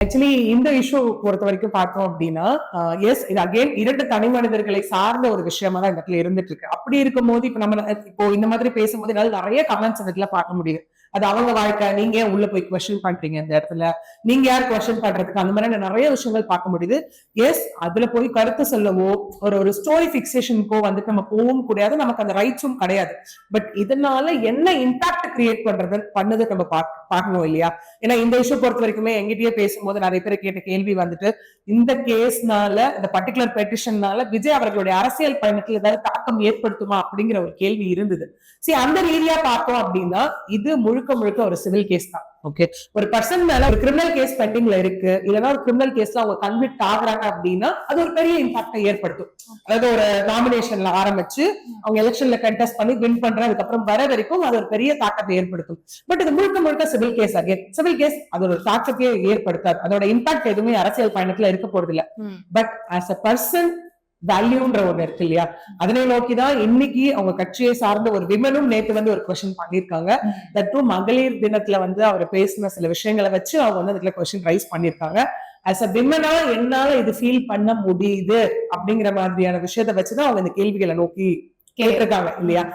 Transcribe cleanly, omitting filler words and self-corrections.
Actually இந்த issue பொறுத்த வரைக்கும் பார்த்தோம் அப்படின்னா, எஸ் இது அகைன் 2 தனி மனிதர்களை சார்ந்த ஒரு விஷயமா தான் இந்த இடத்துல இருந்துட்டு இருக்கு. அப்படி இருக்கும்போது இப்ப நம்ம இப்போ இந்த மாதிரி பேசும்போது என்னால நிறைய கமெண்ட்ஸ் இந்த இடத்துல பார்க்க முடியும். அது அவங்க வாழ்க்கை, நீங்க ஏன் உள்ள போய் கொஸ்டின் பண்றீங்க இந்த இடத்துல, நீங்க யார் கொஸ்டின் பண்றதுக்கு, அந்த மாதிரி நிறைய விஷயங்கள் பார்க்க முடியுது. எஸ் அதுல போய் கருத்து சொல்லவோ ஒரு ஸ்டோரி பிக்சேஷனுக்கோ வந்துட்டு நம்ம போகவும் கூடாது, நமக்கு அந்த ரைட்ஸும் கிடையாது. பட் இதனால என்ன இம்பாக்ட் கிரியேட் பண்ணுது நம்ம பார்க்கணும் இல்லையா? ஏன்னா இந்த இஷ்யூ பொறுத்த வரைக்குமே எங்கிட்டயே பேசும்போது நிறைய பேர் கேட்ட கேள்வி வந்துட்டு, இந்த கேஸ்னால இந்த பர்டிகுலர் பெட்டிஷன்னால விஜய் அவர்களுடைய அரசியல் பயணத்தில் ஏதாவது தாக்கம் ஏற்படுத்துமா அப்படிங்கிற ஒரு கேள்வி இருந்தது. சரி, அந்த ரீதியா பார்த்தோம் அப்படின்னா இது முழுக்க முழுக்க ஒரு சிவில் கேஸ் தான். ஓகே, ஒரு பர்சன் மேல ஒரு கிரிமினல் கேஸ் பெண்டிங்ல இருக்கு, இல்லைன்னா ஒரு கிரிமினல் கேஸ்ல அவங்க கன்விக்ட் ஆகுறாங்க அப்படின்னா அது ஒரு பெரிய இம்பாக்டை ஏற்படுத்தும். அதாவது ஒரு நாமினேஷன்ல ஆரம்பிச்சு அவங்க எலெக்ஷன்ல கண்டெஸ்ட் பண்ணி வின் பண்ற அதுக்கப்புறம் வர வரைக்கும் அது ஒரு பெரிய தாக்கத்தை ஏற்படுத்தும். பட் இது முழுக்க முழுக்க civil case. Again civil case அது ஒரு தாக்கத்தையே ஏற்படுத்தாது, அதோட இம்பாக்ட் எதுவுமே அரசியல் பயணத்துல இருக்க போறது இல்ல. பட் ஆஸ் அ பர்சன் வேல்யூன்ற ஒண்ணு இருக்கு இல்லையா, அதனை நோக்கிதான் இன்னைக்கு அவங்க கட்சியை சார்ந்த ஒரு விமனும் நேற்று வந்து ஒரு கொஸ்டின் பண்ணிருக்காங்க. தட்டும் மகளிர் தினத்துல வந்து அவர் பேசின சில விஷயங்களை வச்சு அவங்க வந்து அதுல கொஸ்டின் ரைஸ் பண்ணிருக்காங்க. ஆஸ் அ விமனா என்னால இது ஃபீல் பண்ண முடியுது அப்படிங்கிற மாதிரியான விஷயத்த வச்சுதான் அவங்க இந்த கேள்விகளை நோக்கி கேட்டிருக்காங்க இல்லையா.